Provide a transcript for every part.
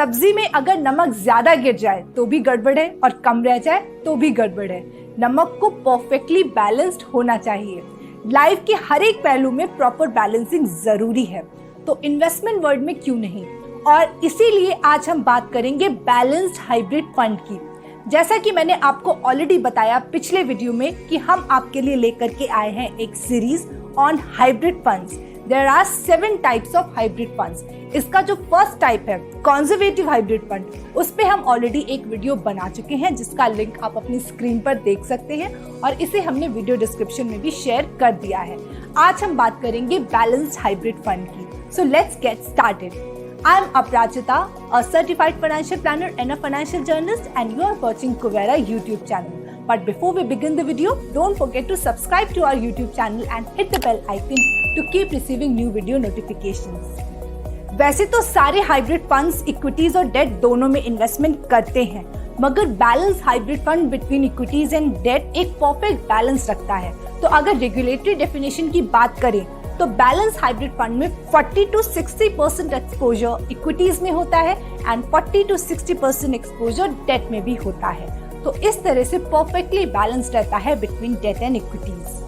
सब्जी में अगर नमक ज्यादा गिर जाए तो भी गड़बड़ है और कम रह जाए तो भी गड़बड़ है। नमक को परफेक्टली बैलेंस्ड होना चाहिए। लाइफ के हर एक पहलू में प्रॉपर बैलेंसिंग जरूरी है, तो इन्वेस्टमेंट वर्ल्ड में क्यों नहीं। और इसीलिए आज हम बात करेंगे बैलेंस्ड हाइब्रिड फंड की। जैसा कि मैंने आपको ऑलरेडी बताया पिछले वीडियो में कि हम आपके लिए लेकर के आए हैं एक series on hybrid funds. There are 7 types of hybrid funds. इसका जो फर्स्ट टाइप है कंजर्वेटिव हाइब्रिड फंड, उस पे हम ऑलरेडी एक वीडियो बना चुके हैं जिसका लिंक आप अपनी स्क्रीन पर देख सकते हैं और इसे हमने वीडियो डिस्क्रिप्शन में भी शेयर कर दिया है। आज हम बात करेंगे बैलेंस्ड हाइब्रिड फंड की। So let's get started. I am Aprachita, a certified financial planner and a financial journalist, and you are watching Kuvera YouTube channel. But before we begin the video, don't forget to subscribe to our YouTube channel and hit the bell icon to keep receiving new video notifications. वैसे तो सारे hybrid funds equities और debt दोनों में investment करते हैं, मगर balance hybrid fund between equities and debt एक परफेक्ट बैलेंस रखता है। तो अगर रेगुलेटरी डेफिनेशन की बात करें तो बैलेंस हाइब्रिड फंड में 40 to 60% एक्सपोजर इक्विटीज में होता है एंड 40 to 60% एक्सपोजर डेट में भी होता है। तो इस तरह से परफेक्टली बैलेंस रहता है बिटवीन डेट एंड इक्विटीज।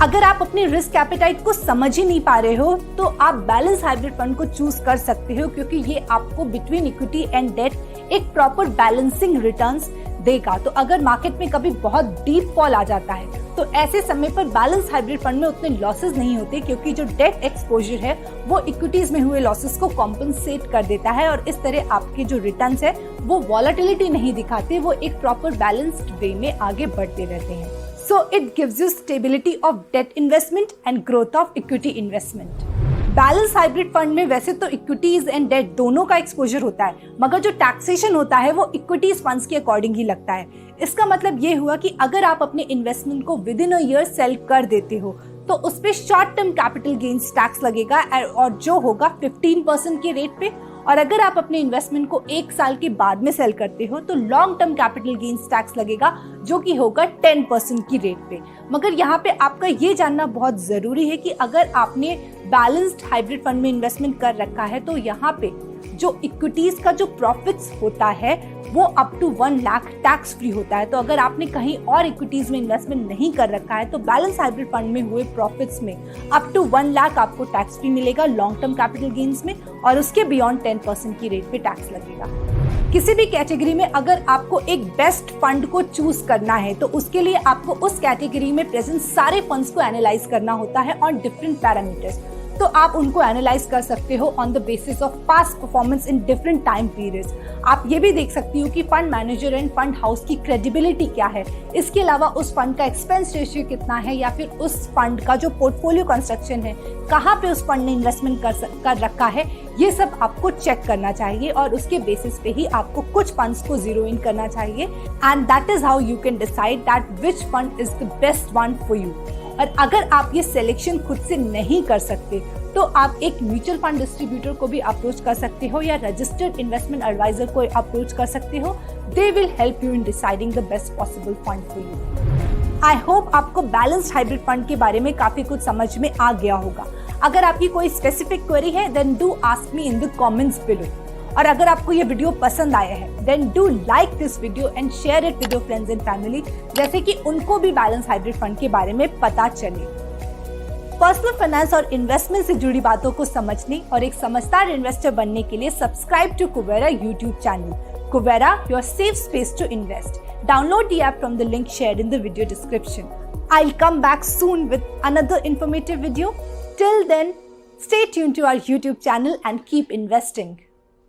अगर आप अपनी रिस्क एपेटाइट को समझ ही नहीं पा रहे हो तो आप बैलेंस हाइब्रिड फंड को चूज कर सकते हो, क्योंकि ये आपको बिटवीन इक्विटी एंड डेट एक प्रॉपर बैलेंसिंग रिटर्न्स देगा। तो अगर मार्केट में कभी बहुत डीप फॉल आ जाता है तो ऐसे समय पर बैलेंस हाइब्रिड फंड में उतने लॉसेस नहीं होते, क्योंकि जो डेट एक्सपोजर है वो इक्विटीज में हुए लॉसेस को कॉम्पनसेट कर देता है और इस तरह आपके जो रिटर्न्स है वो वॉलेटिलिटी नहीं दिखाते, वो एक प्रॉपर बैलेंस्ड वे में आगे बढ़ते रहते हैं। So it gives you stability of debt investment and growth of equity investment. Balance hybrid fund में वैसे तो इक्विटीज एंड डेट दोनों का एक्सपोजर होता है, मगर जो टैक्सेशन होता है वो इक्विटीज फंड्स के अकॉर्डिंग ही लगता है। इसका मतलब ये हुआ कि अगर आप अपने इन्वेस्टमेंट को with in a year cell कर देते हो तो उस पे short term capital gains tax लगेगा और जो होगा 15% के रेट पे, और अगर आप अपने इन्वेस्टमेंट को 1 साल के बाद में सेल करते हो तो long term capital gains tax लगेगा जो कि होगा 10% की रेट पे। मगर यहाँ पे आपका ये जानना बहुत जरूरी है कि अगर आपने बैलेंस्ड हाइब्रिड फंड में इन्वेस्टमेंट कर रखा है तो यहाँ पे जो इक्विटीज का जो प्रॉफिट्स होता है वो up to 1 lakh tax free होता है। तो अगर आपने कहीं और इक्विटीज में इन्वेस्टमेंट नहीं कर रखा है तो बैलेंस हाइब्रिड फंड में हुए प्रॉफिट्स में अप टू 1 लाख आपको टैक्स फ्री मिलेगा लॉन्ग टर्म कैपिटल गेन्स में, और उसके बियॉन्ड 10% की रेट पे टैक्स लगेगा। किसी भी कैटेगरी में अगर आपको एक बेस्ट फंड को चूज करना है तो उसके लिए आपको उस कैटेगरी में प्रेजेंट सारे फंड्स को एनालाइज करना होता है ऑन डिफरेंट पैरामीटर्स। तो आप उनको एनालाइज कर सकते हो on the basis of past performance in different time periods. आप ये भी देख सकती हो कि fund manager end fund house की क्रेडिबिलिटी क्या है, इसके अलावा उस फंड का एक्सपेंस रेशियो कितना है, या फिर उस फंड का जो पोर्टफोलियो कंस्ट्रक्शन है, कहाँ पे उस फंड ने इन्वेस्टमेंट कर रखा है, ये सब आपको चेक करना चाहिए और उसके बेसिस पे ही आपको कुछ फंड्स को जीरो इन करना चाहिए। And that is how you can decide that which fund is the best one for you. और अगर आप ये सिलेक्शन खुद से नहीं कर सकते तो आप एक म्यूचुअल फंड डिस्ट्रीब्यूटर को भी अप्रोच कर सकते हो या रजिस्टर्ड इन्वेस्टमेंट एडवाइजर को अप्रोच कर सकते हो। They will help you in deciding the best possible fund for you. I hope आपको बैलेंस्ड हाइब्रिड फंड के बारे में काफी कुछ समझ में आ गया होगा। अगर आपकी कोई स्पेसिफिक क्वेरी है then do ask me in the comments below. और अगर आपको ये वीडियो पसंद आया है then do like this video and share it with your friends and family, जैसे कि उनको भी बैलेंस हाइब्रिड फंड के बारे में पता चले। पर्सनल फाइनेंस और इन्वेस्टमेंट से जुड़ी बातों को समझने और एक समझदार इन्वेस्टर बनने के लिए subscribe to Kuvera YouTube channel. Kuvera, your safe space to invest. Download the app from the link shared in the video description. I'll come back soon with another informative video. Till then, stay tuned to our YouTube channel and keep investing.